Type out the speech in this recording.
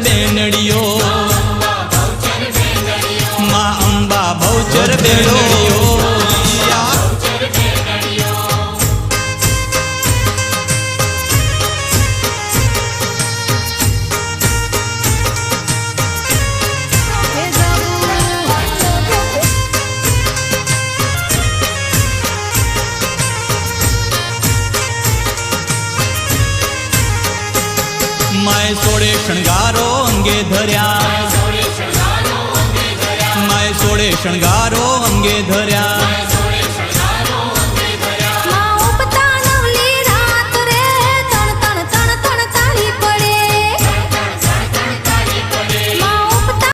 બેનડીઓ માં અંબા ભૌચર બેનડીઓ माय सोड़े शणगारो अंगे धर्या माय सोड़े शणगारो अंगे धर्या